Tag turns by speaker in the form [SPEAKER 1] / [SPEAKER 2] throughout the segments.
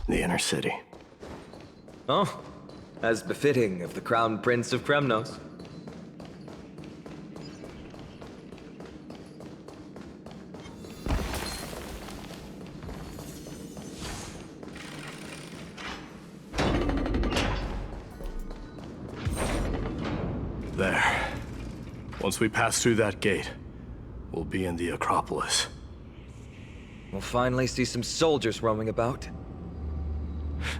[SPEAKER 1] The inner city.
[SPEAKER 2] Oh, as befitting of the Crown Prince of Kremnos.
[SPEAKER 1] There. Once we pass through that gate, we'll be in the Acropolis.
[SPEAKER 2] We'll finally see some soldiers roaming about.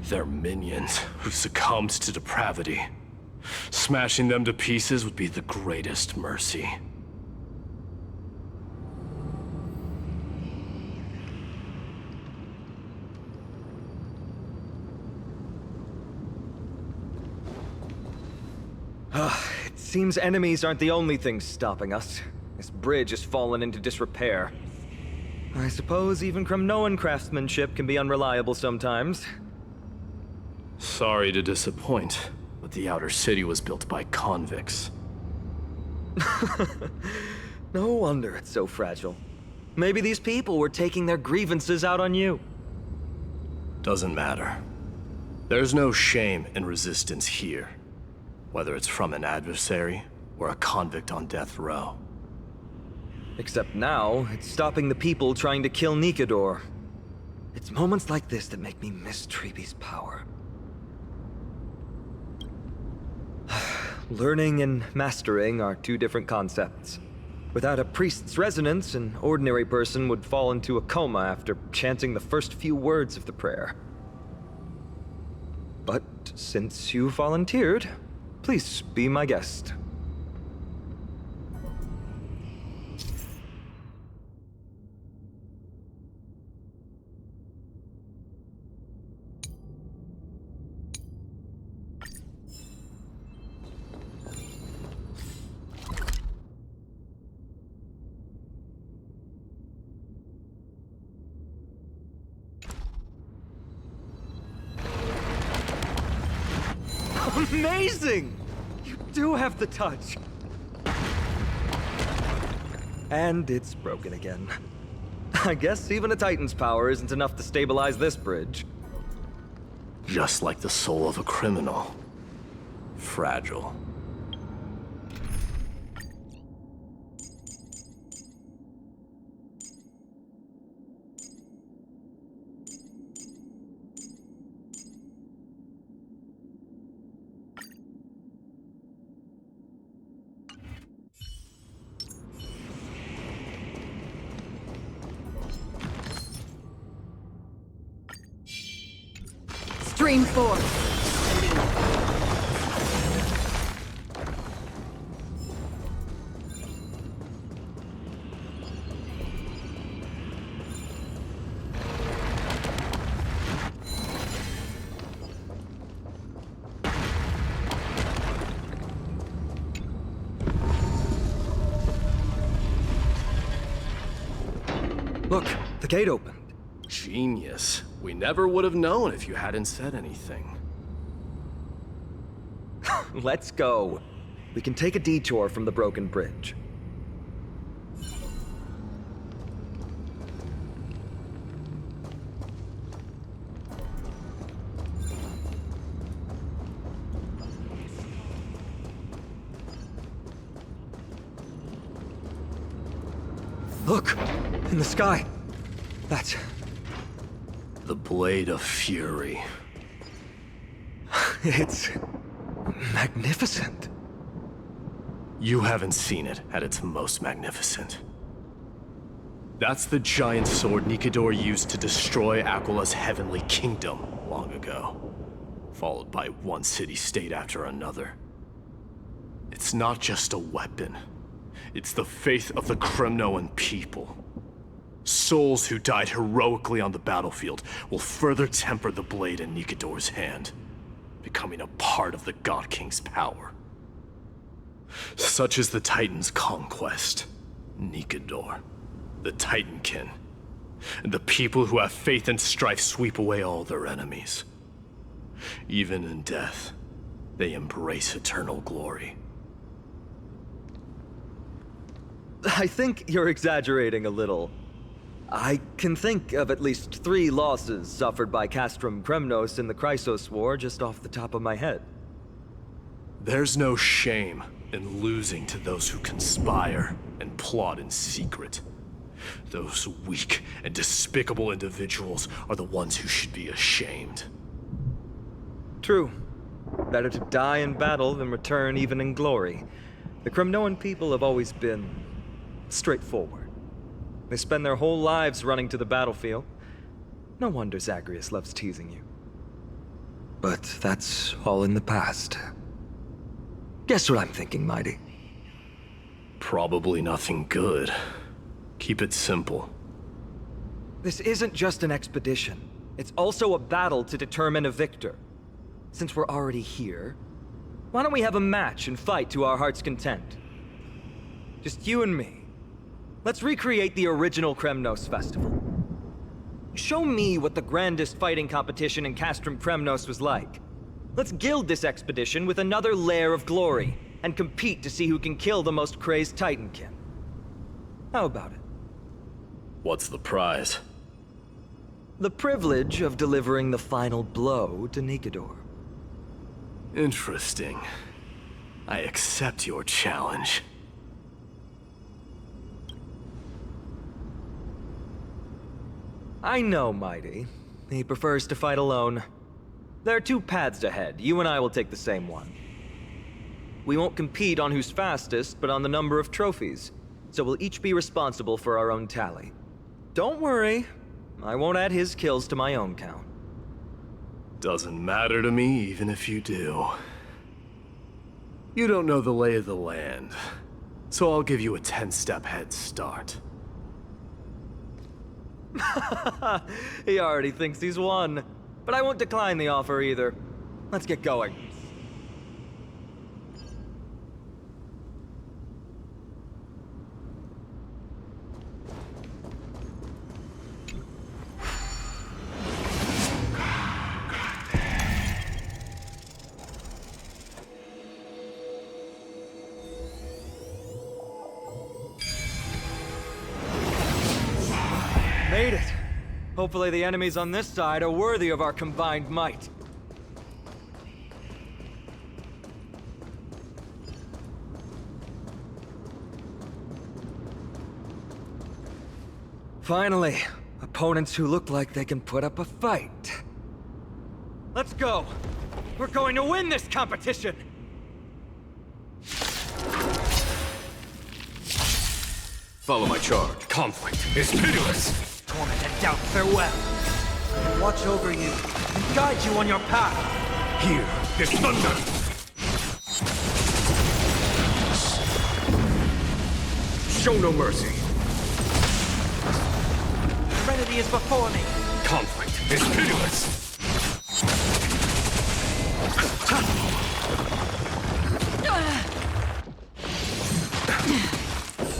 [SPEAKER 1] They're minions who succumbed to depravity. Smashing them to pieces would be the greatest mercy.
[SPEAKER 2] It seems enemies aren't the only things stopping us. This bridge has fallen into disrepair. I suppose even Kremnoan craftsmanship can be unreliable sometimes.
[SPEAKER 1] Sorry to disappoint, but the outer city was built by convicts.
[SPEAKER 2] No wonder it's so fragile. Maybe these people were taking their grievances out on you.
[SPEAKER 1] Doesn't matter. There's no shame in resistance here, whether it's from an adversary or a convict on death row.
[SPEAKER 2] Except now, it's stopping the people trying to kill Nikador. It's moments like this that make me miss Treeby's power. Learning and mastering are two different concepts. Without a priest's resonance, an ordinary person would fall into a coma after chanting the first few words of the prayer. But since you volunteered, please be my guest. Amazing! You do have the touch. And it's broken again. I guess even a Titan's power isn't enough to stabilize this bridge.
[SPEAKER 1] Just like the soul of a criminal. Fragile.
[SPEAKER 3] Stream forth.
[SPEAKER 2] Look, the gate opened.
[SPEAKER 1] Genius. We never would have known if you hadn't said anything.
[SPEAKER 2] Let's go. We can take a detour from the broken bridge. Look! In the sky! That's...
[SPEAKER 1] The Blade of Fury.
[SPEAKER 2] It's... magnificent.
[SPEAKER 1] You haven't seen it at its most magnificent. That's the giant sword Nikador used to destroy Aquala's heavenly kingdom long ago, followed by one city-state after another. It's not just a weapon. It's the faith of the Kremnoan people. Souls who died heroically on the battlefield will further temper the blade in Nikador's hand, becoming a part of the God King's power. Such is the Titan's conquest. Nikador, the Titankin, and the people who have faith and strife sweep away all their enemies. Even in death, they embrace eternal glory.
[SPEAKER 2] I think you're exaggerating a little. I can think of at least 3 losses suffered by Castrum Kremnos in the Chrysos War just off the top of my head.
[SPEAKER 1] There's no shame in losing to those who conspire and plot in secret. Those weak and despicable individuals are the ones who should be ashamed.
[SPEAKER 2] True. Better to die in battle than return even in glory. The Kremnoan people have always been straightforward. They spend their whole lives running to the battlefield. No wonder Zagreus loves teasing you. But that's all in the past. Guess what I'm thinking, Mighty?
[SPEAKER 1] Probably nothing good. Keep it simple.
[SPEAKER 2] This isn't just an expedition. It's also a battle to determine a victor. Since we're already here, why don't we have a match and fight to our heart's content? Just you and me. Let's recreate the original Kremnos festival. Show me what the grandest fighting competition in Castrum Kremnos was like. Let's gild this expedition with another layer of glory, and compete to see who can kill the most crazed Titankin. How about it?
[SPEAKER 1] What's the prize?
[SPEAKER 2] The privilege of delivering the final blow to Nikador.
[SPEAKER 1] Interesting. I accept your challenge.
[SPEAKER 2] I know, Mighty. He prefers to fight alone. There are 2 paths ahead. You and I will take the same one. We won't compete on who's fastest, but on the number of trophies. So we'll each be responsible for our own tally. Don't worry. I won't add his kills to my own count.
[SPEAKER 1] Doesn't matter to me, even if you do. You don't know the lay of the land, so I'll give you a 10-step head start.
[SPEAKER 2] He already thinks he's won. But I won't decline the offer either. Let's get going. Made it. Hopefully the enemies on this side are worthy of our combined might. Finally, opponents who look like they can put up a fight. Let's go! We're going to win this competition!
[SPEAKER 3] Follow my charge. Conflict is pitiless!
[SPEAKER 4] Torment and doubt, farewell. I will watch over you and guide you on your path.
[SPEAKER 3] Here is thunder! Show no mercy.
[SPEAKER 4] Serenity is before me.
[SPEAKER 3] Conflict is pitiless!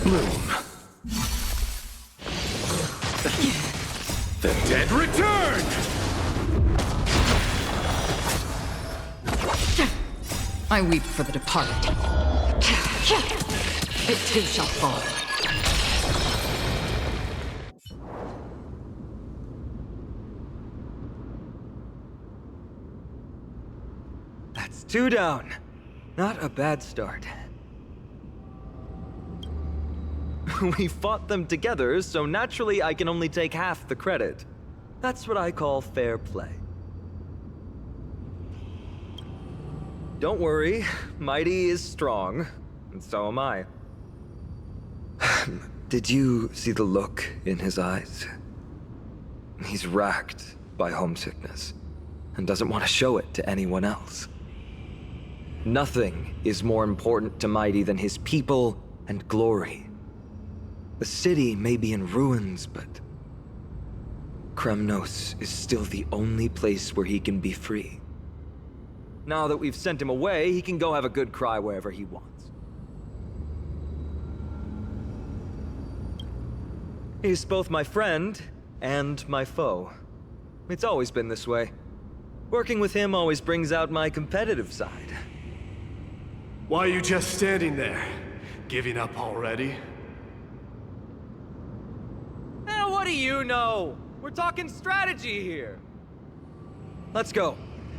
[SPEAKER 3] Bloom. The dead return!
[SPEAKER 5] I weep for the departed. It too shall fall.
[SPEAKER 2] That's 2 down. Not a bad start. We fought them together, so naturally I can only take half the credit. That's what I call fair play. Don't worry, Mighty is strong, and so am I. Did you see the look in his eyes? He's racked by homesickness, and doesn't want to show it to anyone else. Nothing is more important to Mighty than his people and glory. The city may be in ruins, but Kremnos is still the only place where he can be free. Now that we've sent him away, he can go have a good cry wherever he wants. He's both my friend and my foe. It's always been this way. Working with him always brings out my competitive side.
[SPEAKER 1] Why are you just standing there? Giving up already?
[SPEAKER 2] What What do you know? We're talking strategy here. Let's go.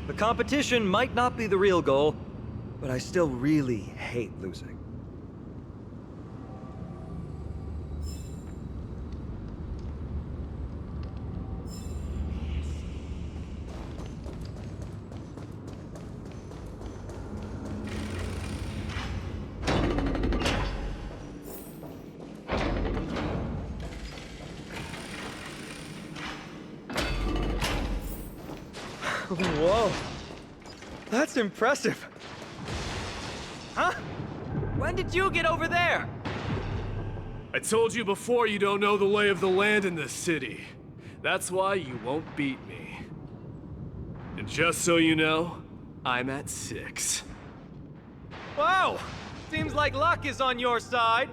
[SPEAKER 2] The competition might not be the real goal, but I still really hate losing. Whoa. That's impressive. Huh? When did you get over there?
[SPEAKER 1] I told you before you don't know the lay of the land in this city. That's why you won't beat me. And just so you know, I'm at 6.
[SPEAKER 2] Whoa! Seems like luck is on your side.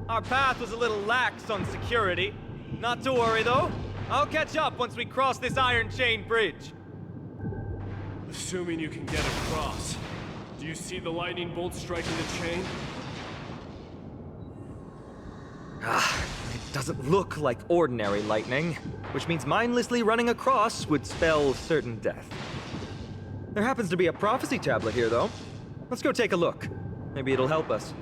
[SPEAKER 2] Our path was a little lax on security. Not to worry, though. I'll catch up once we cross this iron chain bridge.
[SPEAKER 1] Assuming you can get across. Do you see the lightning bolt striking the chain?
[SPEAKER 2] It doesn't look like ordinary lightning, which means mindlessly running across would spell certain death. There happens to be a prophecy tablet here, though. Let's go take a look. Maybe it'll help us.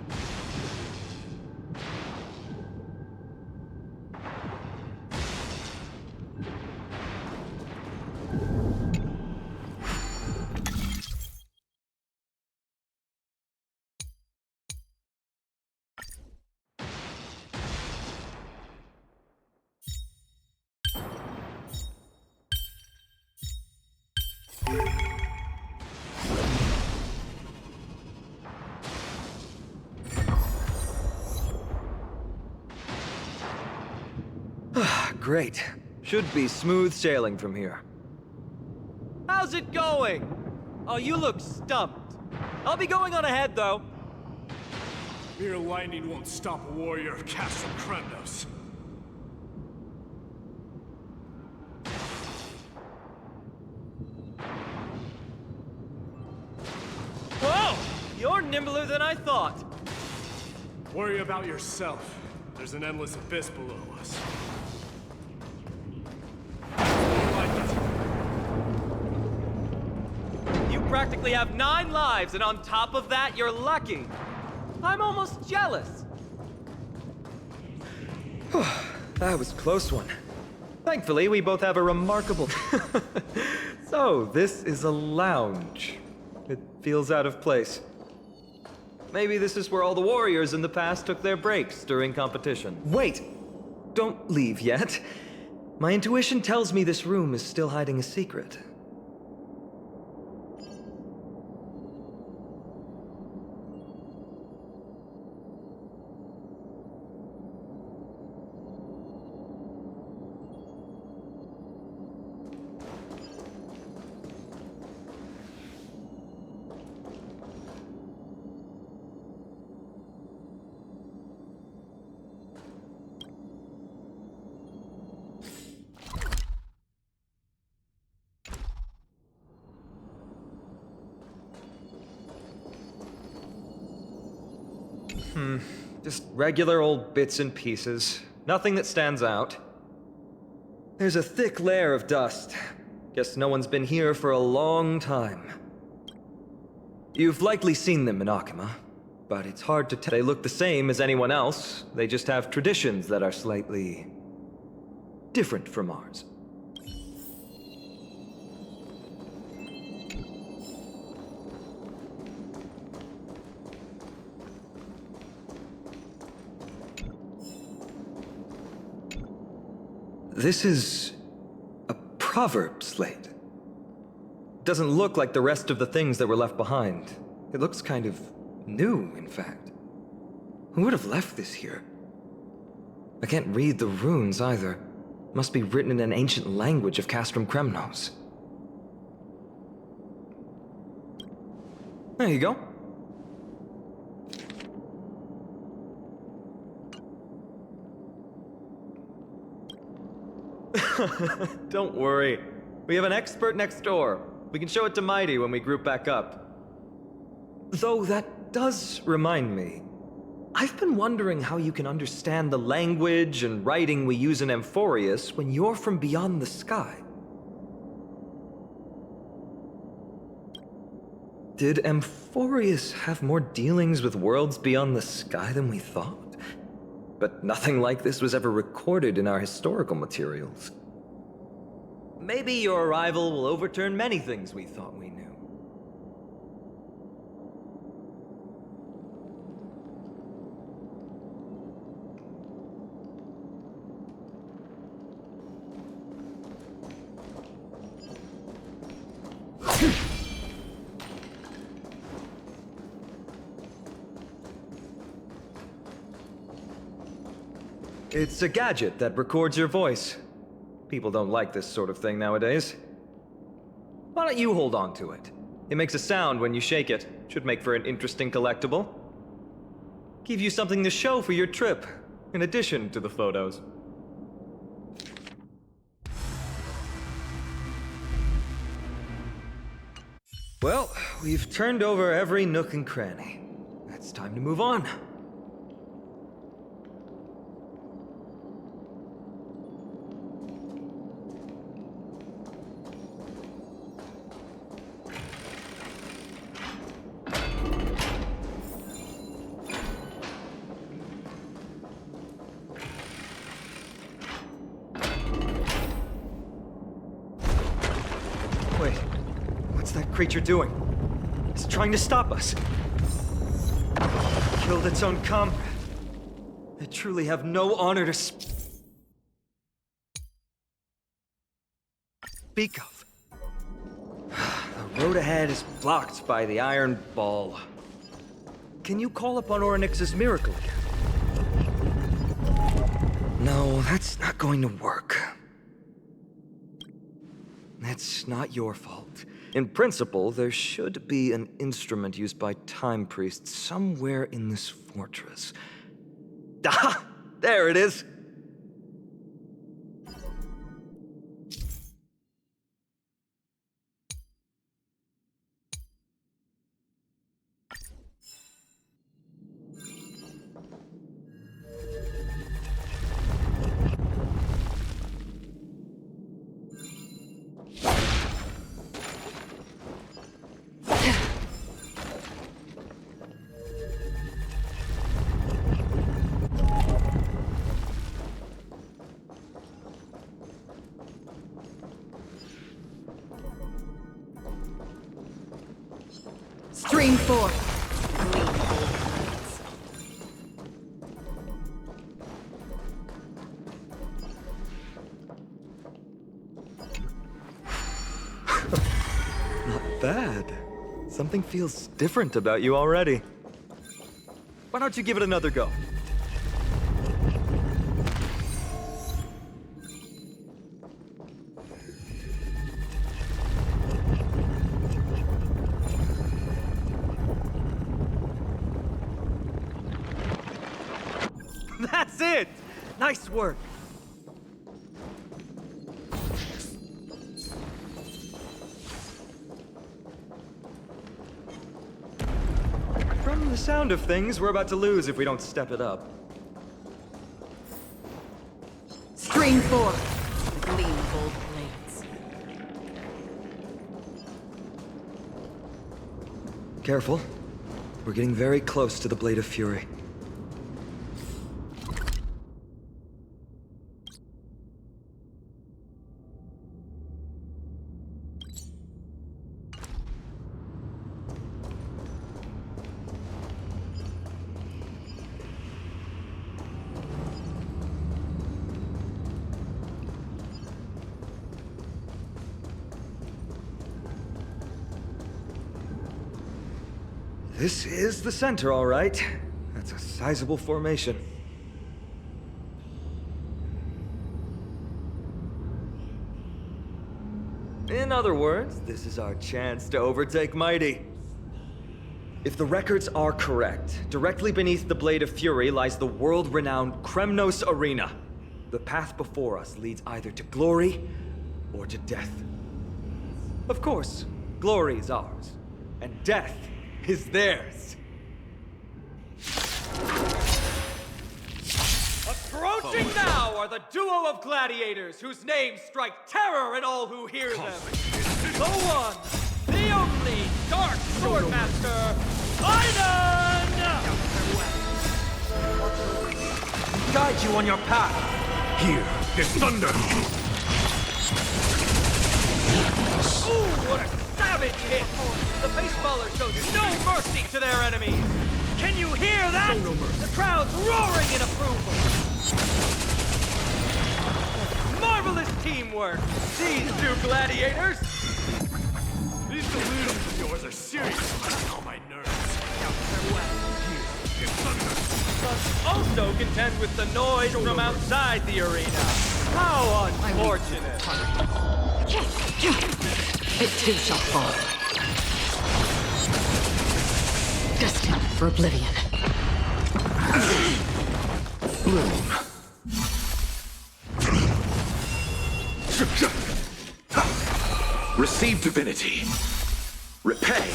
[SPEAKER 2] Great. Should be smooth sailing from here. How's it going? Oh, you look stumped. I'll be going on ahead, though.
[SPEAKER 1] Mere lightning won't stop a warrior of Castrum Kremnos.
[SPEAKER 2] Whoa! You're nimbler than I thought.
[SPEAKER 1] Worry about yourself. There's an endless abyss below us.
[SPEAKER 2] You practically have 9 lives, and on top of that, you're lucky. I'm almost jealous. That was a close one. Thankfully, we both have a remarkable... So, this is a lounge. It feels out of place. Maybe this is where all the warriors in the past took their breaks during competition. Wait! Don't leave yet. My intuition tells me this room is still hiding a secret. Just regular old bits and pieces. Nothing that stands out. There's a thick layer of dust. Guess no one's been here for a long time. You've likely seen them in Akima, but it's hard to tell. They look the same as anyone else. They just have traditions that are slightly different from ours. This is a proverb slate. Doesn't look like the rest of the things that were left behind. It looks kind of new, in fact. Who would have left this here? I can't read the runes either. Must be written in an ancient language of Castrum Kremnos. There you go. Don't worry. We have an expert next door. We can show it to Mighty when we group back up. Though that does remind me. I've been wondering how you can understand the language and writing we use in Amphorius when you're from beyond the sky. Did Amphorius have more dealings with worlds beyond the sky than we thought? But nothing like this was ever recorded in our historical materials. Maybe your arrival will overturn many things we thought we knew. It's a gadget that records your voice. People don't like this sort of thing nowadays. Why don't you hold on to it? It makes a sound when you shake it. Should make for an interesting collectible. Give you something to show for your trip, in addition to the photos. Well, we've turned over every nook and cranny. It's time to move on. Wait, what's that creature doing? It's trying to stop us. Killed its own comrade. They truly have no honor to speak of. The road ahead is blocked by the iron ball. Can you call upon Orynyx's miracle again? No, that's not going to work. It's not your fault. In principle, there should be an instrument used by time priests somewhere in this fortress. Ah! There it is!
[SPEAKER 5] Stream 4.
[SPEAKER 2] Not bad. Something feels different about you already. Why don't you give it another go? That's it! Nice work! From the sound of things, we're about to lose if we don't step it up.
[SPEAKER 5] Stream 4. The gleam of old blades.
[SPEAKER 2] Careful. We're getting very close to the Blade of Fury. This is the center, all right. That's a sizable formation. In other words, this is our chance to overtake Mighty. If the records are correct, directly beneath the Blade of Fury lies the world-renowned Kremnos Arena. The path before us leads either to glory or to death. Of course, glory is ours, and death is theirs. Approaching now are the duo of gladiators whose names strike terror in all who hear them. The one, the only Dark Swordmaster, Aiden!
[SPEAKER 4] Guide you on your path.
[SPEAKER 3] Here is thunder!
[SPEAKER 2] Ooh, what a savage hit! The baseballer shows no mercy to their enemies! Can you hear that?
[SPEAKER 3] Show no mercy.
[SPEAKER 2] The crowd's roaring in approval! Marvelous teamwork! These two gladiators!
[SPEAKER 1] These delusions of yours are serious on my nerves.
[SPEAKER 3] Here is thunder!
[SPEAKER 2] Must also contend with the noise from outside the arena. How unfortunate!
[SPEAKER 5] It too shall fall. Destined for oblivion.
[SPEAKER 3] Bloom. Receive divinity. Repay.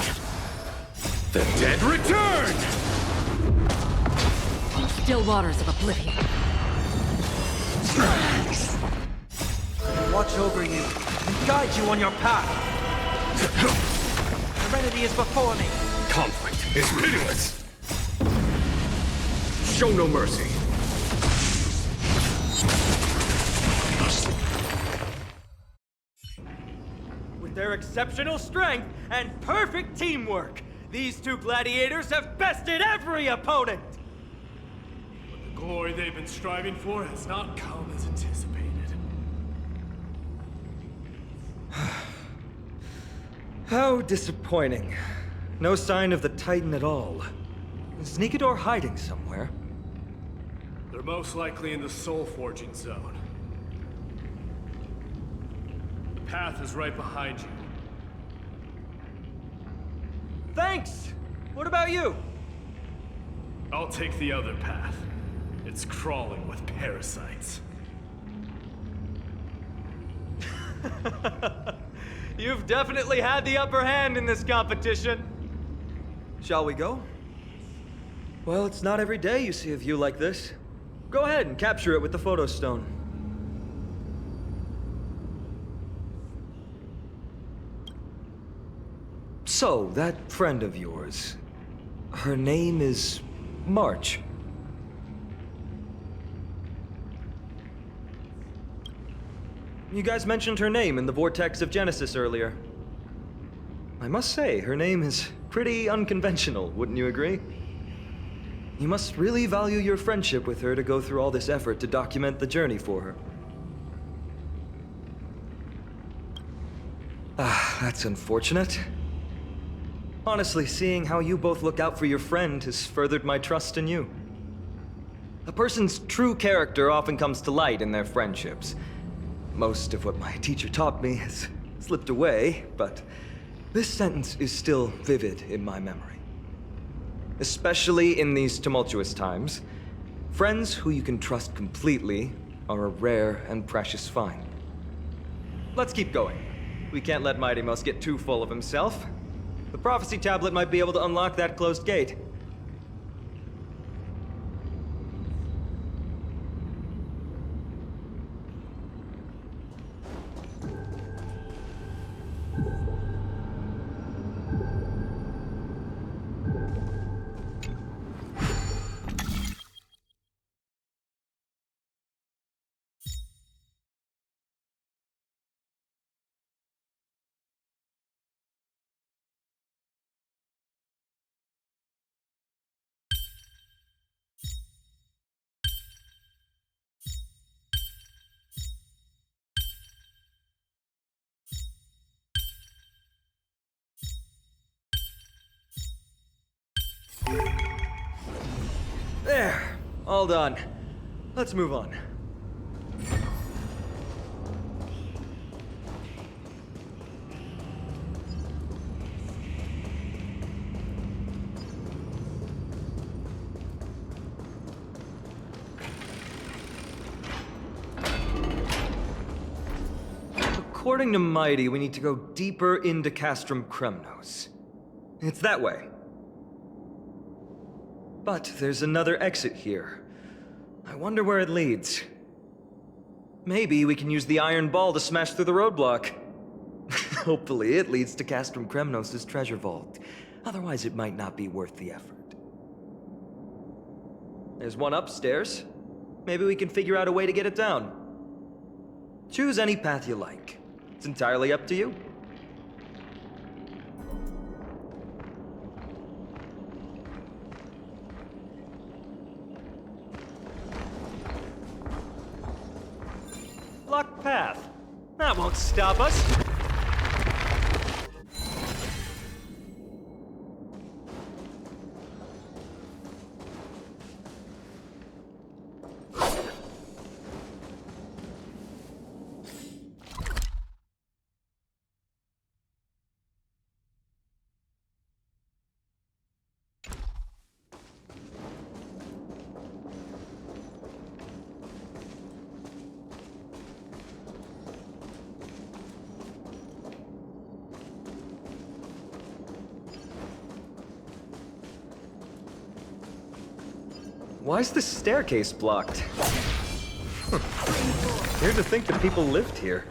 [SPEAKER 3] The dead return!
[SPEAKER 5] Still waters of oblivion.
[SPEAKER 4] Watch over you and guide you on your path. Serenity is before me.
[SPEAKER 3] Conflict is pitiless! Show no mercy.
[SPEAKER 2] With their exceptional strength and perfect teamwork, these two gladiators have bested every opponent!
[SPEAKER 1] The glory they've been striving for has not come as anticipated.
[SPEAKER 2] How disappointing. No sign of the Titan at all. Is Nikador hiding somewhere?
[SPEAKER 1] They're most likely in the soul forging zone. The path is right behind you.
[SPEAKER 2] Thanks! What about you?
[SPEAKER 1] I'll take the other path. It's crawling with parasites.
[SPEAKER 2] You've definitely had the upper hand in this competition. Shall we go? Well, it's not every day you see a view like this. Go ahead and capture it with the photo stone. So, that friend of yours, her name is March. You guys mentioned her name in the Vortex of Genesis earlier. I must say, her name is pretty unconventional, wouldn't you agree? You must really value your friendship with her to go through all this effort to document the journey for her. Ah, that's unfortunate. Honestly, seeing how you both look out for your friend has furthered my trust in you. A person's true character often comes to light in their friendships. Most of what my teacher taught me has slipped away, but this sentence is still vivid in my memory. Especially in these tumultuous times, friends who you can trust completely are a rare and precious find. Let's keep going. We can't let Mighty Mouse get too full of himself. The prophecy tablet might be able to unlock that closed gate. There, all done. Let's move on. According to Mighty, we need to go deeper into Castrum Kremnos. It's that way. But there's another exit here. I wonder where it leads. Maybe we can use the iron ball to smash through the roadblock. Hopefully it leads to Castrum Kremnos' treasure vault. Otherwise it might not be worth the effort. There's one upstairs. Maybe we can figure out a way to get it down. Choose any path you like. It's entirely up to you. Blocked path. That won't stop us. Why's the staircase blocked? Weird to think that people lived here.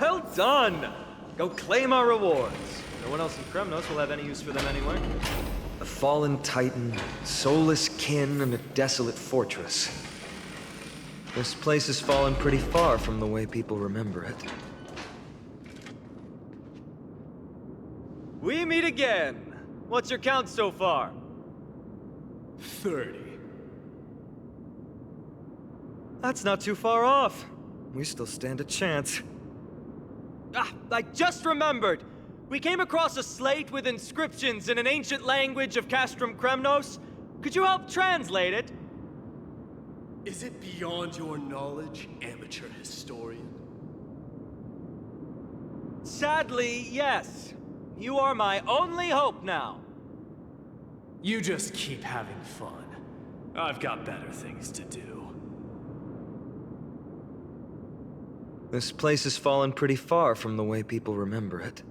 [SPEAKER 2] Well done! Go claim our rewards. No one else in Kremnos will have any use for them anyway. A fallen titan, soulless kin, and a desolate fortress. This place has fallen pretty far from the way people remember it. We meet again! What's your count so far?
[SPEAKER 1] 30.
[SPEAKER 2] That's not too far off. We still stand a chance. Ah, I just remembered! We came across a slate with inscriptions in an ancient language of Castrum Kremnos. Could you help translate it?
[SPEAKER 1] Is it beyond your knowledge, amateur historian?
[SPEAKER 2] Sadly, yes. You are my only hope now.
[SPEAKER 1] You just keep having fun. I've got better things to do.
[SPEAKER 2] This place has fallen pretty far from the way people remember it.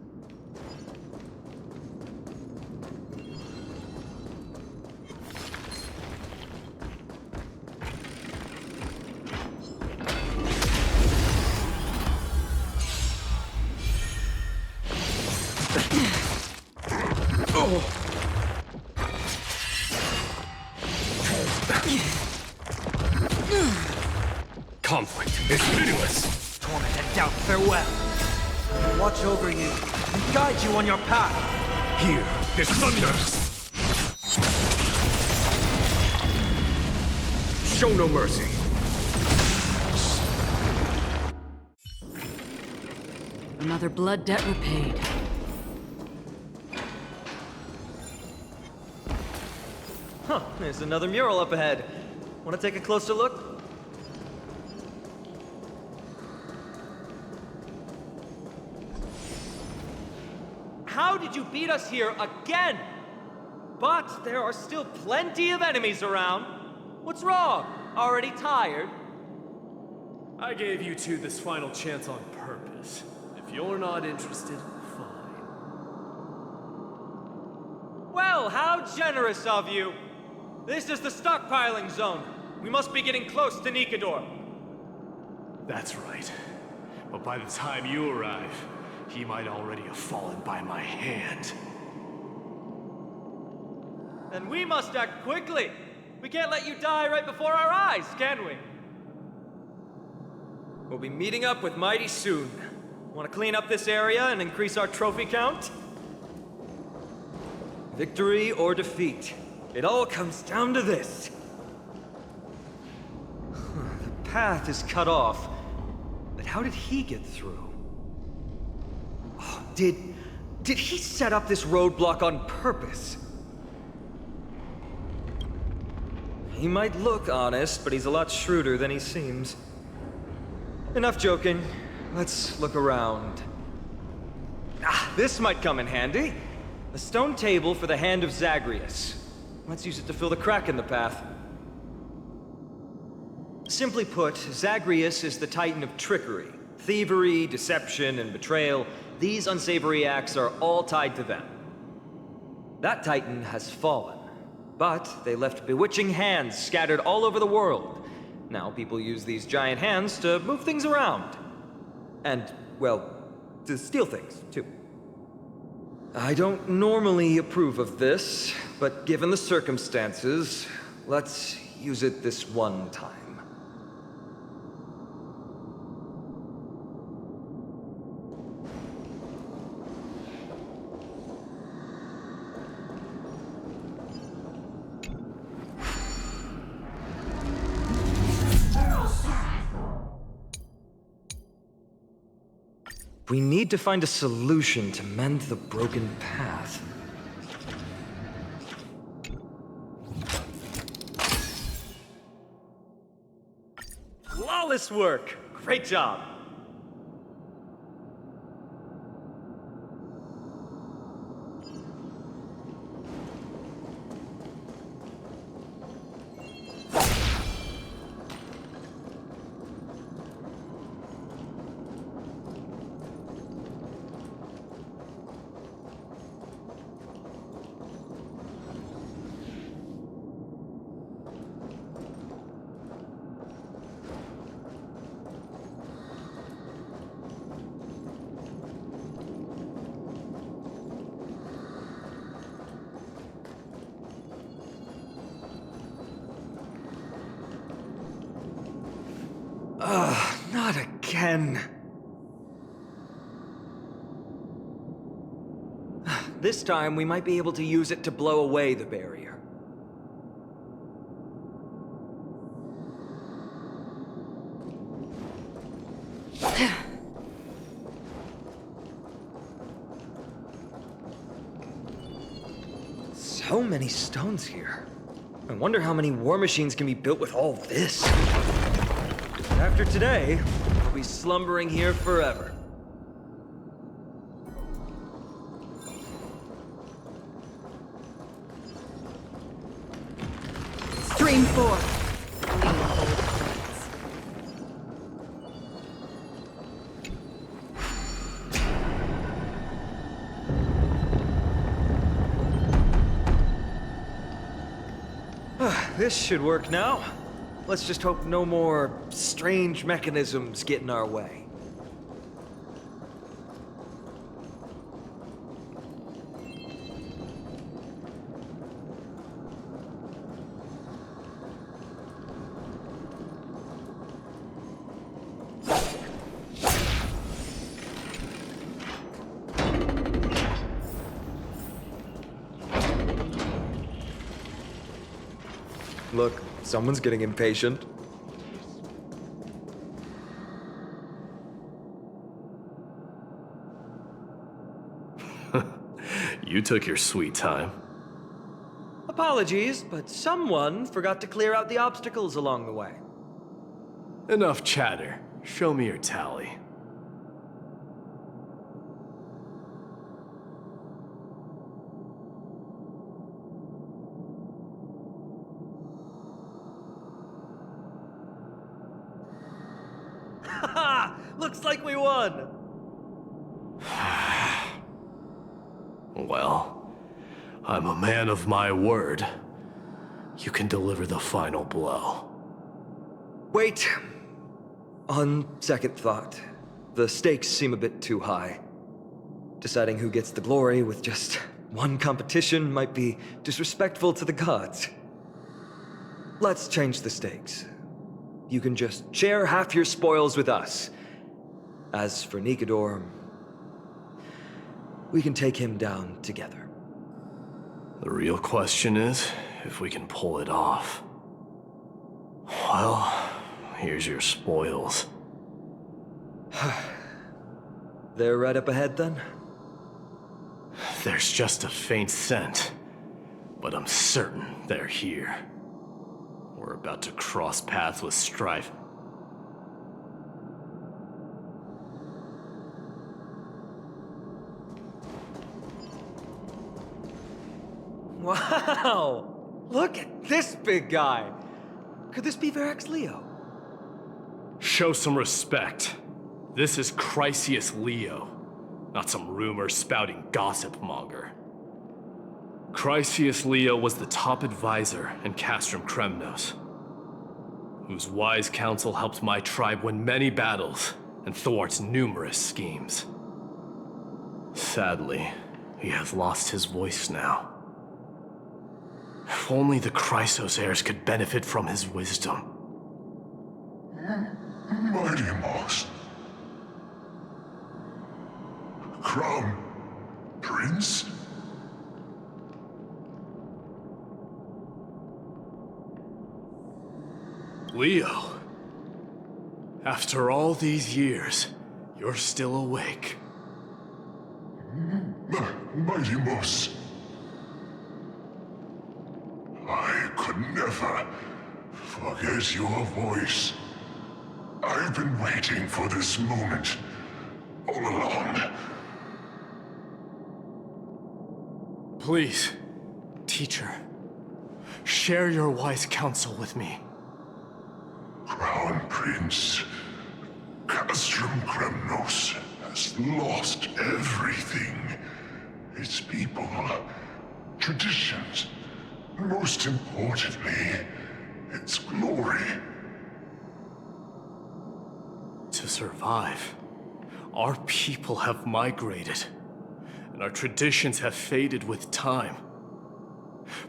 [SPEAKER 3] Conflict is meaningless.
[SPEAKER 4] Torment and doubt, farewell. I will watch over you and guide you on your path.
[SPEAKER 3] Here is thunder. Show no mercy.
[SPEAKER 5] Another blood debt repaid.
[SPEAKER 2] Huh, there's another mural up ahead. Want to take a closer look? did you beat us here again? But there are still plenty of enemies around. What's wrong? Already tired?
[SPEAKER 1] I gave you two this final chance on purpose. If you're not interested, fine.
[SPEAKER 2] Well, how generous of you! This is the stockpiling zone. We must be getting close to Nikador.
[SPEAKER 1] That's right. But by the time you arrive, he might already have fallen by my hand.
[SPEAKER 2] Then we must act quickly. We can't let you die right before our eyes, can we? We'll be meeting up with Mighty soon. Want to clean up this area and increase our trophy count? Victory or defeat. It all comes down to this. The path is cut off. But how did he get through? Oh, did he set up this roadblock on purpose? He might look honest, but he's a lot shrewder than he seems. Enough joking. Let's look around. This might come in handy. A stone table for the Hand of Zagreus. Let's use it to fill the crack in the path. Simply put, Zagreus is the titan of trickery. Thievery, deception, and betrayal. These unsavory acts are all tied to them. That titan has fallen. But they left bewitching hands scattered all over the world. Now people use these giant hands to move things around. And, well, to steal things, too. I don't normally approve of this, but given the circumstances, let's use it this one time. We need to find a solution to mend the broken path. Flawless work! Great job! Not again. This time, we might be able to use it to blow away the barrier. So many stones here. I wonder how many war machines can be built with all this. After today, we'll be slumbering here forever.
[SPEAKER 5] Stream 4.
[SPEAKER 2] This should work now. Let's just hope no more strange mechanisms get in our way. Look, someone's getting impatient.
[SPEAKER 1] You took your sweet time.
[SPEAKER 2] Apologies, but someone forgot to clear out the obstacles along the way.
[SPEAKER 1] Enough chatter. Show me your tally.
[SPEAKER 2] Looks like we won!
[SPEAKER 1] Well, I'm a man of my word. You can deliver the final blow.
[SPEAKER 2] Wait. On second thought, the stakes seem a bit too high. Deciding who gets the glory with just one competition might be disrespectful to the gods. Let's change the stakes. You can just share half your spoils with us. As for Nikador, we can take him down together.
[SPEAKER 1] The real question is if we can pull it off. Well, here's your spoils.
[SPEAKER 2] They're right up ahead then?
[SPEAKER 1] There's just a faint scent, but I'm certain they're here. We're about to cross paths with strife.
[SPEAKER 2] Wow! Look at this big guy! Could this be Varric's Leo?
[SPEAKER 1] Show some respect. This is Chrysius Leo, not some rumor-spouting gossip monger. Chrysius Leo was the top advisor in Castrum Kremnos, whose wise counsel helped my tribe win many battles and thwarts numerous schemes. Sadly, he has lost his voice now. If only the Chrysos heirs could benefit from his wisdom.
[SPEAKER 6] Mighty Moss. Crown Prince?
[SPEAKER 1] Leo, after all these years, you're still awake.
[SPEAKER 6] Mighty Moss. I could never forget your voice. I've been waiting for this moment all along.
[SPEAKER 1] Please, teacher, share your wise counsel with me.
[SPEAKER 6] Crown Prince Castrum Kremnos has lost everything. Its people, traditions, and most importantly, its glory.
[SPEAKER 1] To survive, our people have migrated, and our traditions have faded with time.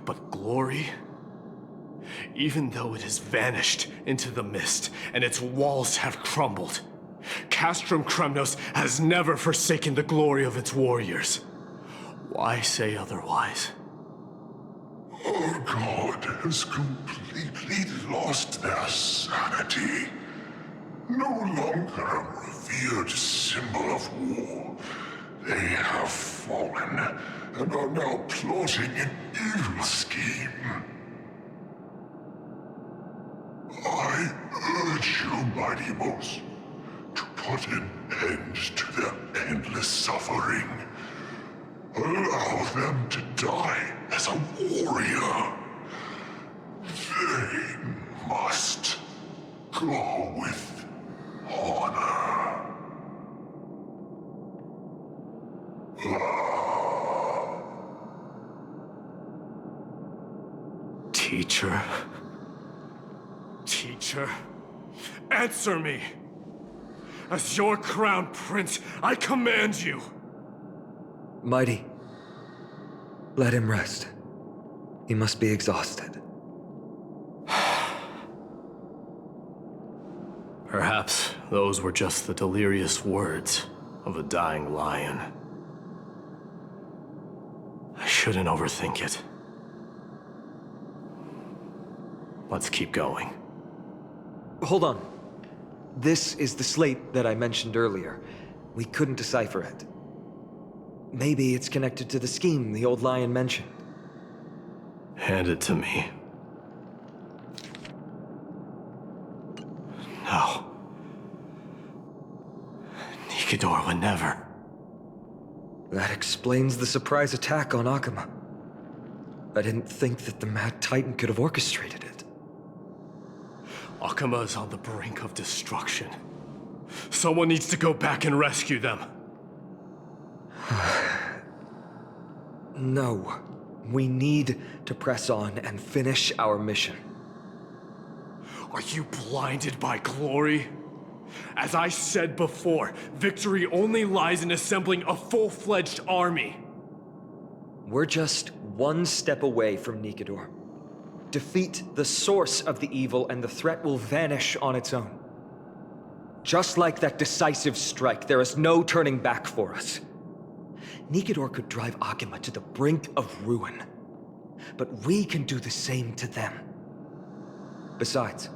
[SPEAKER 1] But glory, even though it has vanished into the mist and its walls have crumbled, Castrum Kremnos has never forsaken the glory of its warriors. Why say otherwise?
[SPEAKER 6] Our god has completely lost their sanity. No longer a revered symbol of war. They have fallen and are now plotting an evil scheme. I urge you, Mighty Mos, to put an end to their endless suffering. Allow them to die as a warrior. They must go with honor.
[SPEAKER 1] Teacher? Teacher? Answer me! As your crown prince, I command you!
[SPEAKER 2] Mighty, let him rest. He must be exhausted.
[SPEAKER 1] Perhaps those were just the delirious words of a dying lion. I shouldn't overthink it. Let's keep going.
[SPEAKER 2] Hold on. This is the slate that I mentioned earlier. We couldn't decipher it. Maybe it's connected to the scheme the old lion mentioned.
[SPEAKER 1] Hand it to me. No. Nikador would never.
[SPEAKER 2] That explains the surprise attack on Akama. I didn't think that the Mad Titan could have orchestrated it.
[SPEAKER 1] Akama is on the brink of destruction. Someone needs to go back and rescue them.
[SPEAKER 2] No. We need to press on and finish our mission.
[SPEAKER 1] Are you blinded by glory? As I said before, victory only lies in assembling a full-fledged army.
[SPEAKER 2] We're just one step away from Nikedor. Defeat the source of the evil and the threat will vanish on its own. Just like that decisive strike, there is no turning back for us. Nikedor could drive Akima to the brink of ruin, but we can do the same to them. Besides,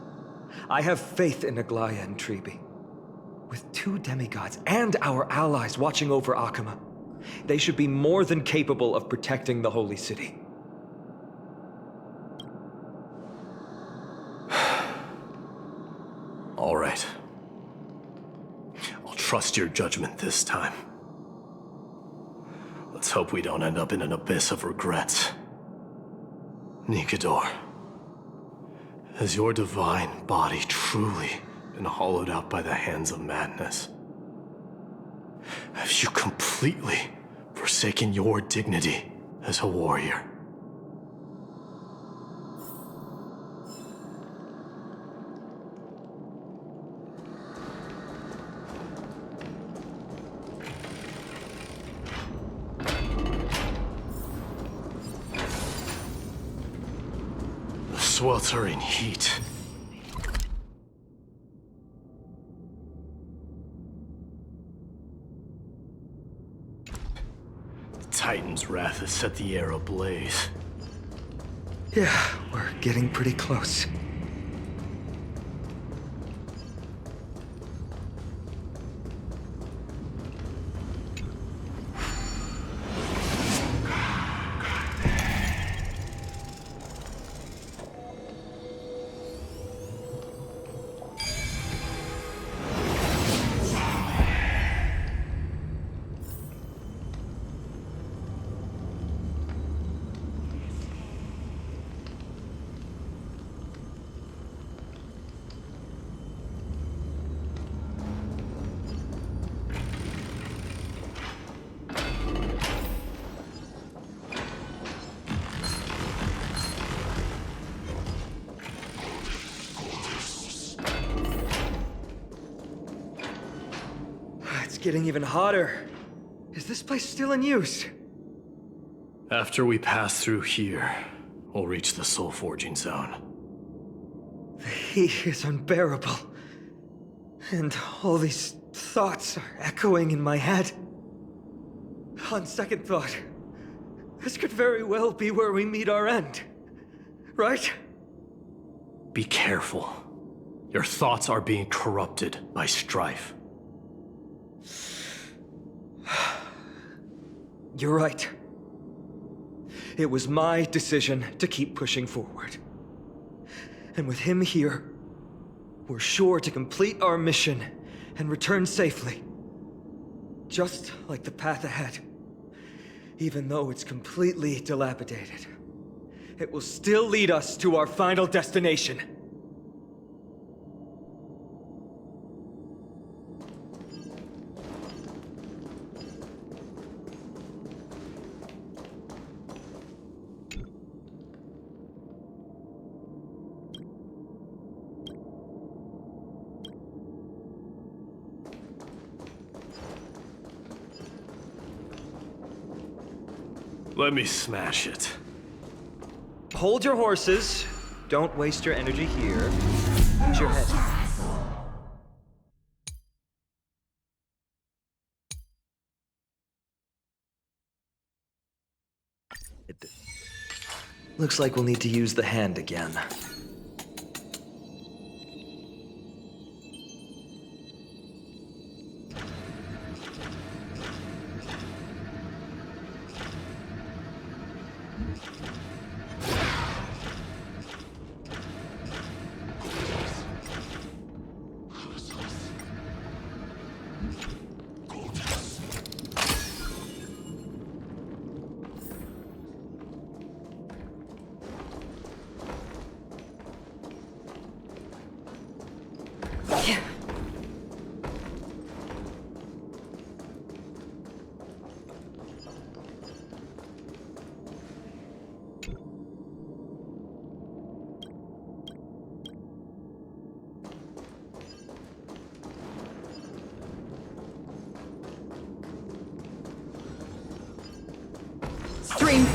[SPEAKER 2] I have faith in Aglaya and Tribi. With 2 demigods and our allies watching over Akima, they should be more than capable of protecting the Holy City.
[SPEAKER 1] All right. I'll trust your judgment this time. Let's hope we don't end up in an abyss of regrets. Nikedor, has your divine body truly been hollowed out by the hands of madness? Have you completely forsaken your dignity as a warrior? The sweltering heat. Titan's wrath has set the air ablaze.
[SPEAKER 2] Yeah, we're getting pretty close. It's getting even hotter. Is this place still in use?
[SPEAKER 1] After we pass through here, we'll reach the soul forging zone.
[SPEAKER 2] The heat is unbearable. And all these thoughts are echoing in my head. On second thought, this could very well be where we meet our end. Right?
[SPEAKER 1] Be careful. Your thoughts are being corrupted by strife.
[SPEAKER 2] You're right. It was my decision to keep pushing forward. And with him here, we're sure to complete our mission and return safely. Just like the path ahead. Even though it's completely dilapidated, it will still lead us to our final destination.
[SPEAKER 1] Let me smash it.
[SPEAKER 2] Hold your horses. Don't waste your energy here. Use your head. Looks like we'll need to use the hand again.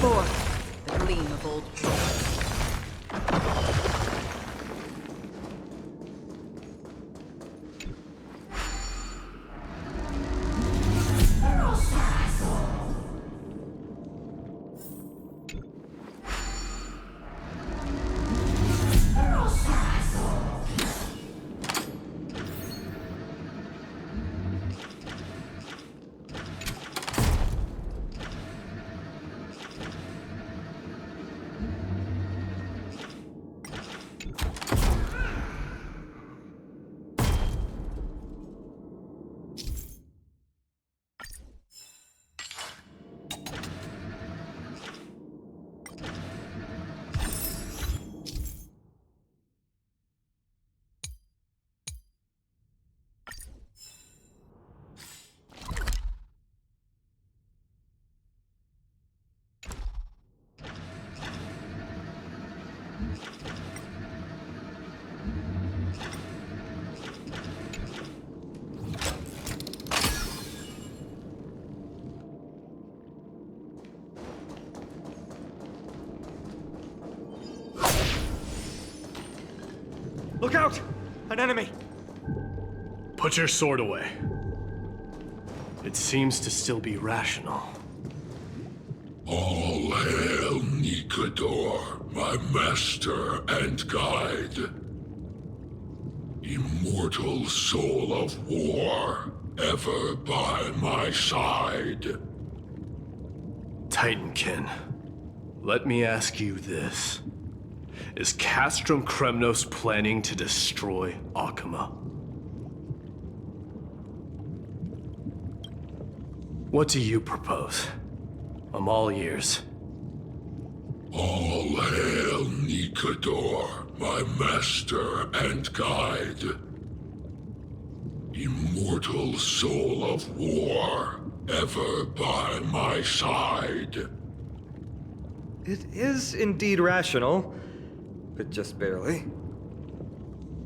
[SPEAKER 5] forth, the gleam of old blood.
[SPEAKER 2] Look out! An enemy!
[SPEAKER 1] Put your sword away. It seems to still be rational.
[SPEAKER 6] All hail Nikador, my master and guide. Immortal soul of war, ever by my side.
[SPEAKER 1] Titankin, let me ask you this. Is Castrum Kremnos planning to destroy Akama? What do you propose? I'm all ears.
[SPEAKER 6] All hail Nikador, my master and guide. Immortal soul of war, ever by my side.
[SPEAKER 2] It is indeed rational, but just barely.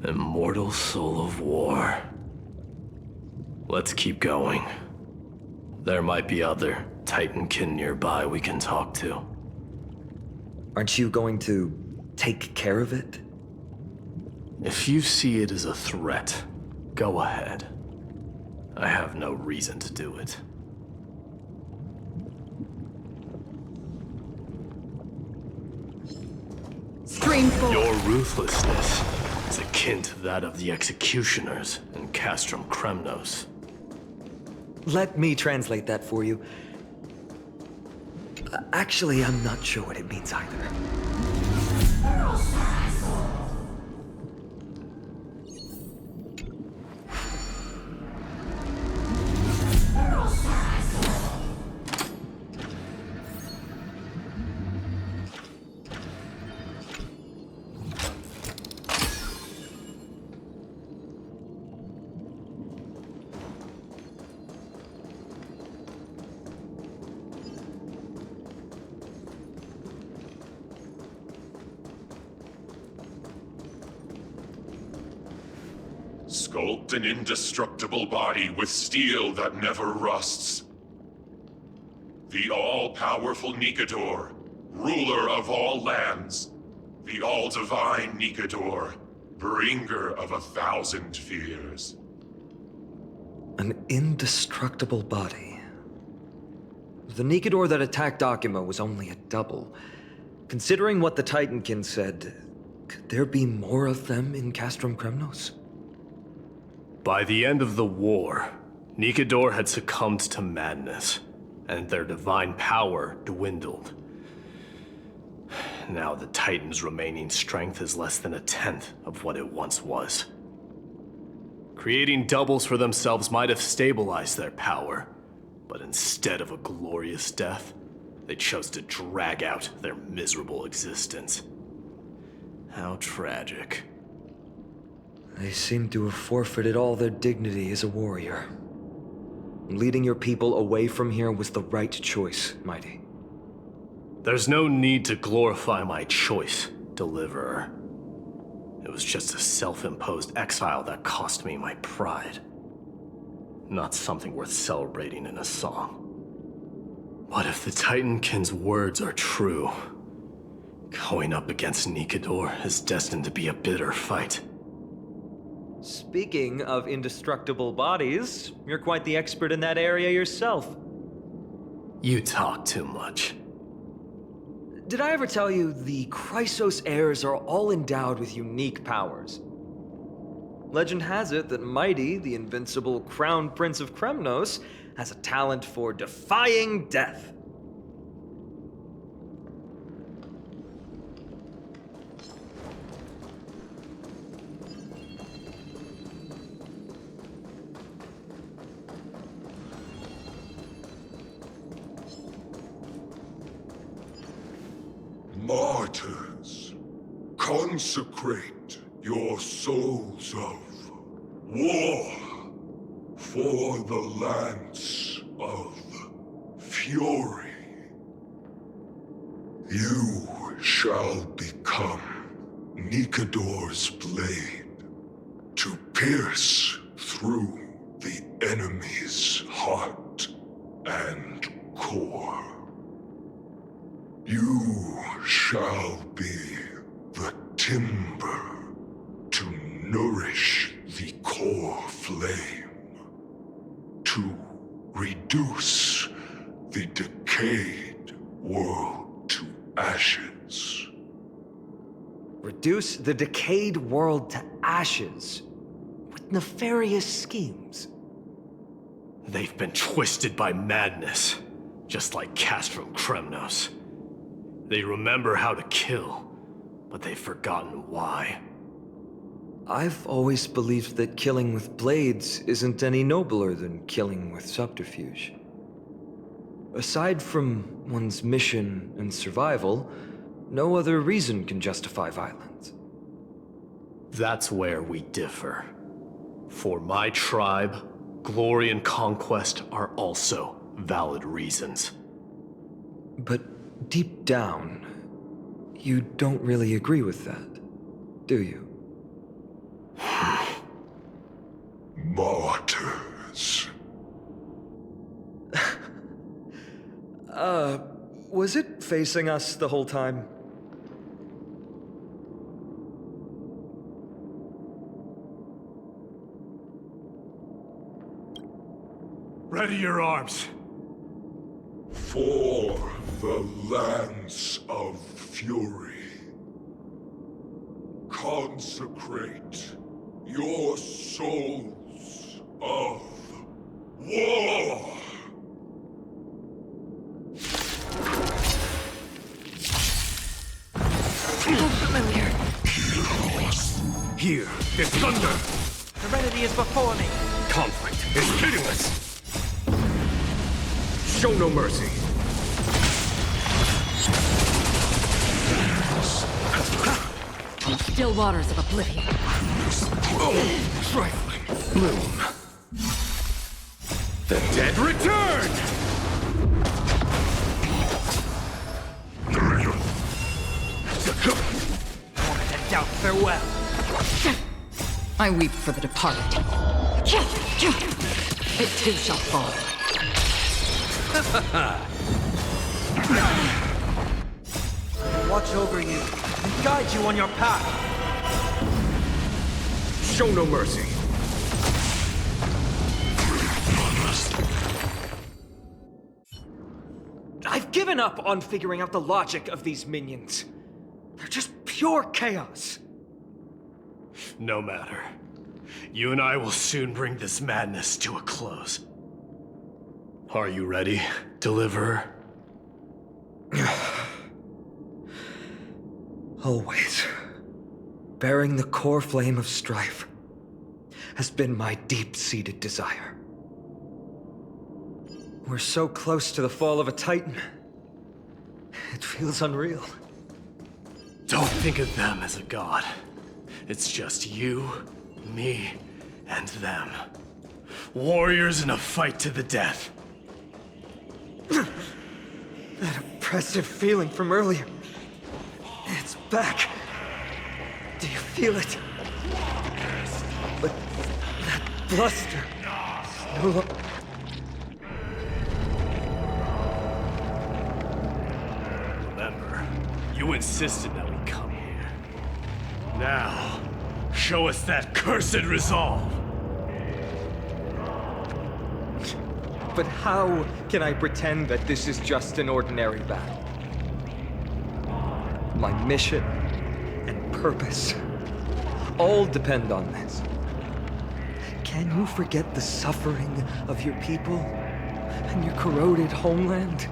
[SPEAKER 1] Immortal soul of war. Let's keep going. There might be other Titankin nearby we can talk to.
[SPEAKER 2] Aren't you going to take care of it?
[SPEAKER 1] If you see it as a threat, go ahead. I have no reason to do it.
[SPEAKER 5] Stream forth.
[SPEAKER 1] Your ruthlessness is akin to that of the executioners in Castrum Kremnos.
[SPEAKER 2] Let me translate that for you. Actually, I'm not sure what it means either.
[SPEAKER 6] Sculpt an indestructible body with steel that never rusts. The all-powerful Nikador, ruler of all lands. The all-divine Nikador, bringer of 1,000 fears.
[SPEAKER 2] An indestructible body. The Nikador that attacked Akima was only a double. Considering what the Titankin said, could there be more of them in Castrum Kremnos?
[SPEAKER 1] By the end of the war, Nikador had succumbed to madness, and their divine power dwindled. Now the Titan's remaining strength is less than 1/10 of what it once was. Creating doubles for themselves might have stabilized their power, but instead of a glorious death, they chose to drag out their miserable existence. How tragic.
[SPEAKER 2] They seem to have forfeited all their dignity as a warrior. Leading your people away from here was the right choice, Mighty.
[SPEAKER 1] There's no need to glorify my choice, Deliverer. It was just a self-imposed exile that cost me my pride. Not something worth celebrating in a song. What if the Titankin's words are true? Going up against Nikador is destined to be a bitter fight.
[SPEAKER 2] Speaking of indestructible bodies, you're quite the expert in that area yourself.
[SPEAKER 1] You talk too much.
[SPEAKER 2] Did I ever tell you the Chrysos heirs are all endowed with unique powers? Legend has it that Mighty, the invincible Crown Prince of Kremnos, has a talent for defying death.
[SPEAKER 6] Martyrs, consecrate your souls of war for the lance of fury. You shall become Nikador's blade to pierce through the enemy's heart and core. You shall be the timber to nourish the core flame, to reduce the decayed world to ashes.
[SPEAKER 2] Reduce the decayed world to ashes with nefarious schemes.
[SPEAKER 1] They've been twisted by madness, just like Castrum Kremnos. They remember how to kill, but they've forgotten why.
[SPEAKER 2] I've always believed that killing with blades isn't any nobler than killing with subterfuge. Aside from one's mission and survival, no other reason can justify violence.
[SPEAKER 1] That's where we differ. For my tribe, glory and conquest are also valid reasons.
[SPEAKER 2] But deep down, you don't really agree with that, do you?
[SPEAKER 6] Martyrs.
[SPEAKER 2] Was it facing us the whole time?
[SPEAKER 1] Ready your arms.
[SPEAKER 6] For the lance of fury. Consecrate your souls of war.
[SPEAKER 5] Familiar.
[SPEAKER 3] Here is thunder.
[SPEAKER 4] Serenity is before me.
[SPEAKER 3] Conflict is pitiless. Show no mercy.
[SPEAKER 5] Still waters of oblivion.
[SPEAKER 3] Oh, trifling. Bloom. The dead return!
[SPEAKER 4] Moment and doubt farewell.
[SPEAKER 5] I weep for the departed. It too shall fall.
[SPEAKER 4] Watch over you and guide you on your path.
[SPEAKER 3] Show no mercy.
[SPEAKER 2] I've given up on figuring out the logic of these minions. They're just pure chaos.
[SPEAKER 1] No matter. You and I will soon bring this madness to a close. Are you ready, Deliverer?
[SPEAKER 2] Always. Bearing the core flame of strife has been my deep-seated desire. We're so close to the fall of a Titan. It feels unreal.
[SPEAKER 1] Don't think of them as a god. It's just you, me, and them. Warriors in a fight to the death.
[SPEAKER 2] That oppressive feeling from earlier. It's back. Do you feel it? But that bluster is no longer...
[SPEAKER 1] You insisted that we come here. Now, show us that cursed resolve.
[SPEAKER 2] But how can I pretend that this is just an ordinary battle? My mission and purpose all depend on this. Can you forget the suffering of your people and your corroded homeland?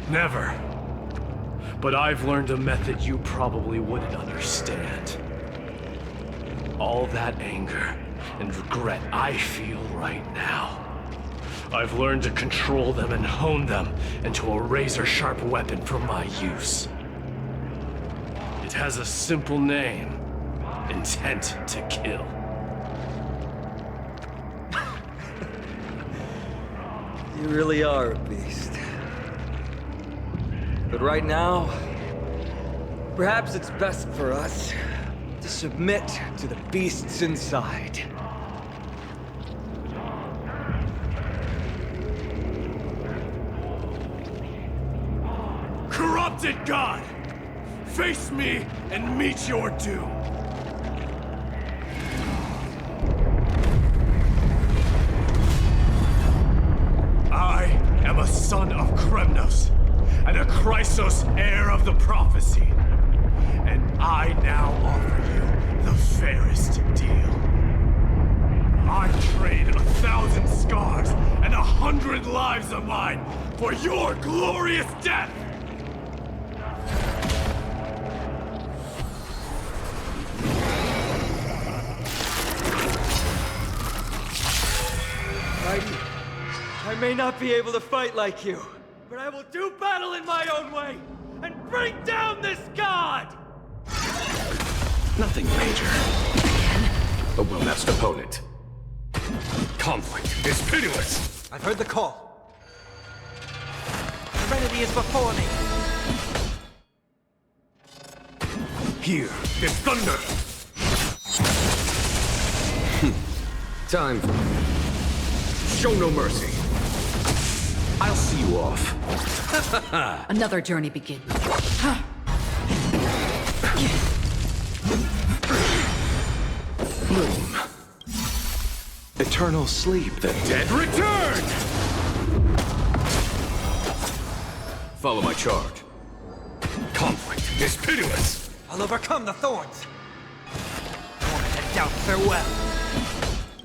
[SPEAKER 1] Never. But I've learned a method you probably wouldn't understand. All that anger and regret I feel right now, I've learned to control them and hone them into a razor-sharp weapon for my use. It has a simple name. Intent to kill.
[SPEAKER 2] You really are a beast. But right now, perhaps it's best for us to submit to the beasts inside.
[SPEAKER 1] Corrupted God! Face me and meet your doom! I am a son of Kremnos, and a Chrysos heir of the prophecy. And I now offer you the fairest deal. I trade 1,000 scars and 100 lives of mine for your glorious death!
[SPEAKER 2] I may not be able to fight like you, but I will do battle in my own way and bring down this god!
[SPEAKER 3] Nothing major. A well-matched opponent. Conflict is pitiless.
[SPEAKER 4] I've heard the call. Serenity is before me.
[SPEAKER 3] Here is thunder. Time. Show no mercy. I'll see you off.
[SPEAKER 5] Another journey begins.
[SPEAKER 3] Bloom. Eternal sleep, the dead return! Follow my charge. Conflict is pitiless.
[SPEAKER 4] I'll overcome the thorns. Torment and doubt farewell.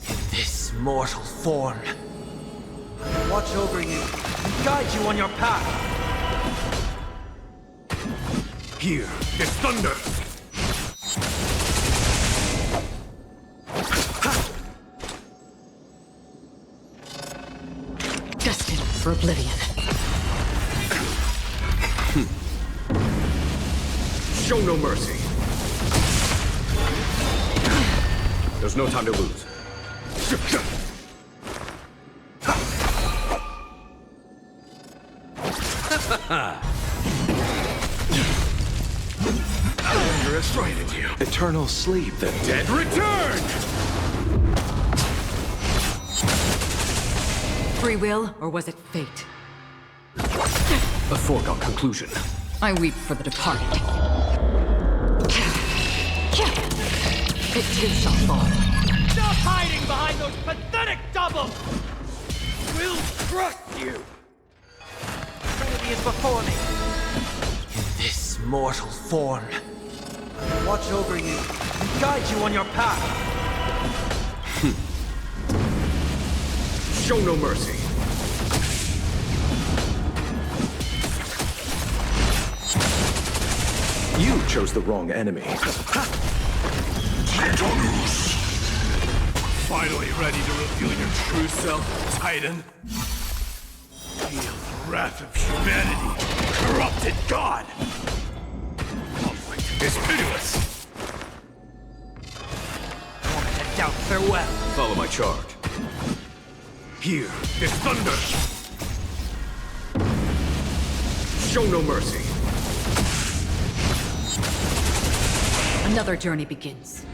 [SPEAKER 4] In this mortal form. Watch over you and guide you on your path.
[SPEAKER 3] Here is thunder.
[SPEAKER 5] Destined for oblivion.
[SPEAKER 3] Show no mercy. There's no time to lose. Anger has frightened you. Eternal sleep, the dead return!
[SPEAKER 5] Free will, or was it fate?
[SPEAKER 3] A foregone conclusion.
[SPEAKER 5] I weep for the departed. It too shall fall.
[SPEAKER 2] Stop hiding behind those pathetic doubles! We'll crush you!
[SPEAKER 4] Serenity is before me. In this mortal form. Watch over you and guide you on your path.
[SPEAKER 3] Show no mercy. You chose the wrong enemy.
[SPEAKER 1] Finally ready to reveal your true self, Titan? Feel the wrath of humanity, corrupted God!
[SPEAKER 3] Conflict is pitiless.
[SPEAKER 4] Torment and doubt farewell.
[SPEAKER 3] Follow my charge. Here is thunder. Show no mercy.
[SPEAKER 5] Another journey begins.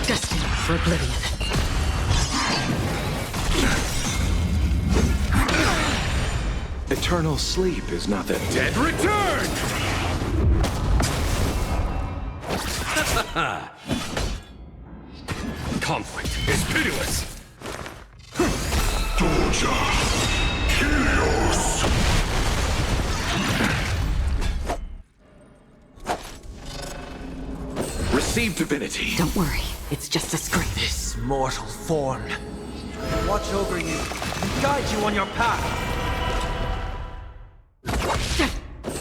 [SPEAKER 5] Destined for oblivion.
[SPEAKER 3] Eternal sleep is not the dead return! Conflict is pitiless!
[SPEAKER 6] Torture! Helios!
[SPEAKER 3] Receive divinity.
[SPEAKER 5] Don't worry, it's just a scrape.
[SPEAKER 4] This mortal form will watch over you and guide you on your path.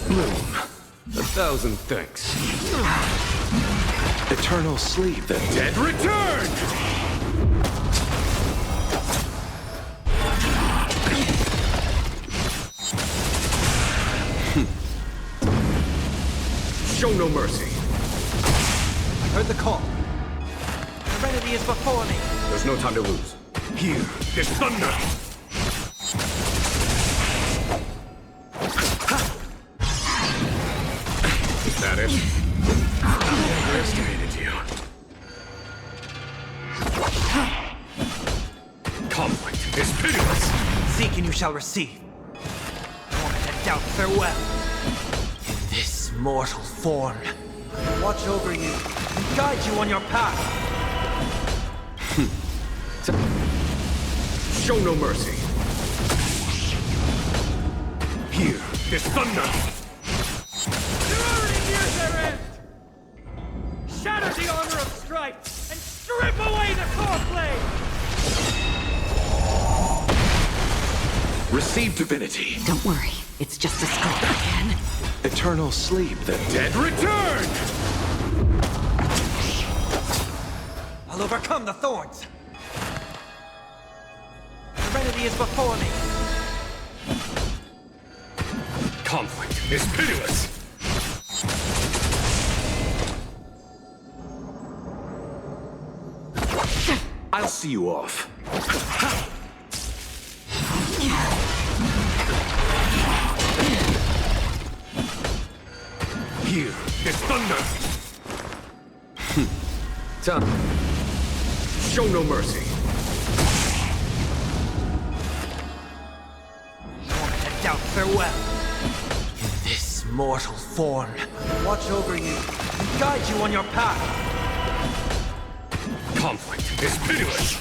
[SPEAKER 3] Bloom. 1,000 thanks. Eternal sleep, the dead return! Show no mercy.
[SPEAKER 4] I heard the call. Serenity is before me.
[SPEAKER 3] There's no time to lose. Here is thunder! Is that it? I underestimated you. Conflict is pitiless!
[SPEAKER 4] Seek and you shall receive. Torment and doubt, farewell. This mortal form will watch over you and guide you on your path.
[SPEAKER 3] Show no mercy. Here is thunder!
[SPEAKER 2] They're already near their end! Shatter the armor of strife and strip away the core blade!
[SPEAKER 3] Receive divinity.
[SPEAKER 5] Don't worry, it's just a scrape again.
[SPEAKER 3] Eternal sleep, the dead return!
[SPEAKER 4] I'll overcome the thorns. Serenity is before me.
[SPEAKER 3] Conflict is pitiless! I'll see you off. Here is thunder! Time. Show no mercy.
[SPEAKER 4] Torment and doubt, farewell. This mortal form will watch over you and guide you on your path.
[SPEAKER 3] Conflict is pitiless!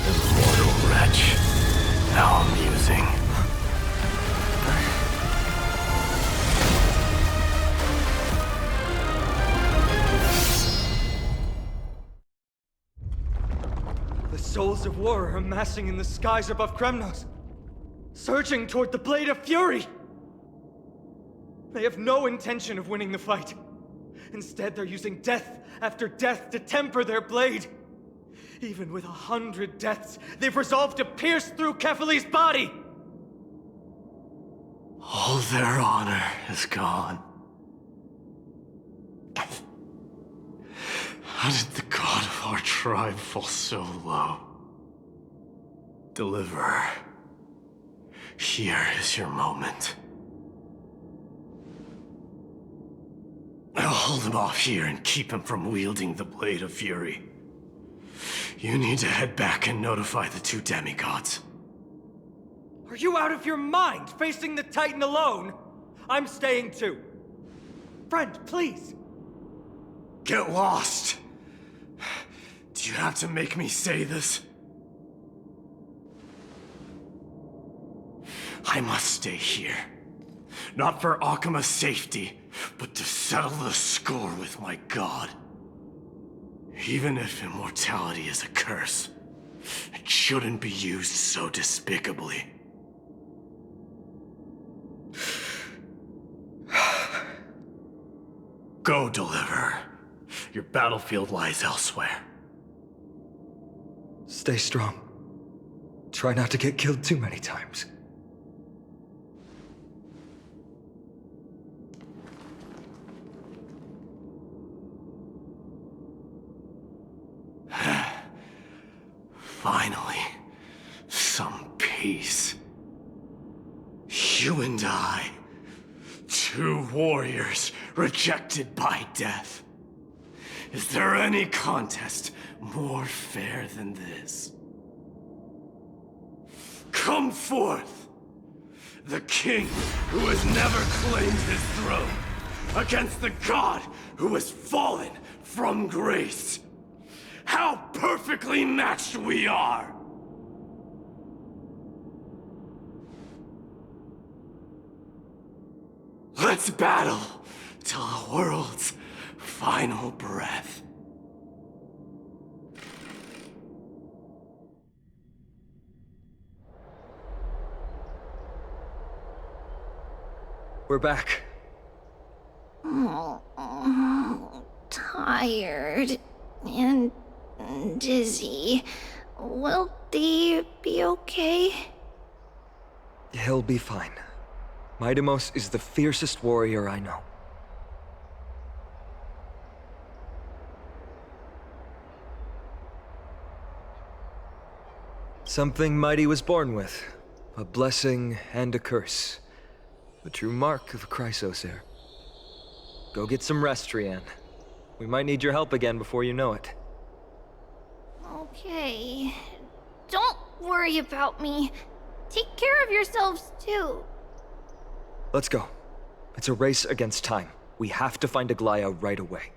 [SPEAKER 1] Immortal wretch. How amusing.
[SPEAKER 2] The souls of war are amassing in the skies above Kremnos, surging toward the Blade of Fury! They have no intention of winning the fight. Instead, they're using death after death to temper their blade. Even with 100 deaths, they've resolved to pierce through Kefali's body!
[SPEAKER 1] All their honor is gone. How did the god of our tribe fall so low? Deliverer, here is your moment. I'll hold him off here and keep him from wielding the Blade of Fury. You need to head back and notify the two demigods.
[SPEAKER 2] Are you out of your mind, facing the Titan alone? I'm staying too. Friend, please!
[SPEAKER 1] Get lost! Do you have to make me say this? I must stay here. Not for Akima's safety, but to settle the score with my god. Even if immortality is a curse, it shouldn't be used so despicably. Go, Deliverer. Your battlefield lies elsewhere.
[SPEAKER 2] Stay strong. Try not to get killed too many times.
[SPEAKER 1] Finally, some peace. You and I, warriors rejected by death. Is there any contest more fair than this? Come forth, the king who has never claimed his throne, against the god who has fallen from grace. How perfectly matched we are! Let's battle till the world's final breath.
[SPEAKER 2] We're back.
[SPEAKER 7] Tired and dizzy. Will they be okay?
[SPEAKER 2] He'll be fine. Midamos is the fiercest warrior I know. Something Mighty was born with. A blessing and a curse. The true mark of a Chrysosaur. Go get some rest, Trianne. We might need your help again before you know it.
[SPEAKER 7] Okay. Don't worry about me. Take care of yourselves, too.
[SPEAKER 2] Let's go. It's a race against time. We have to find Aglaya right away.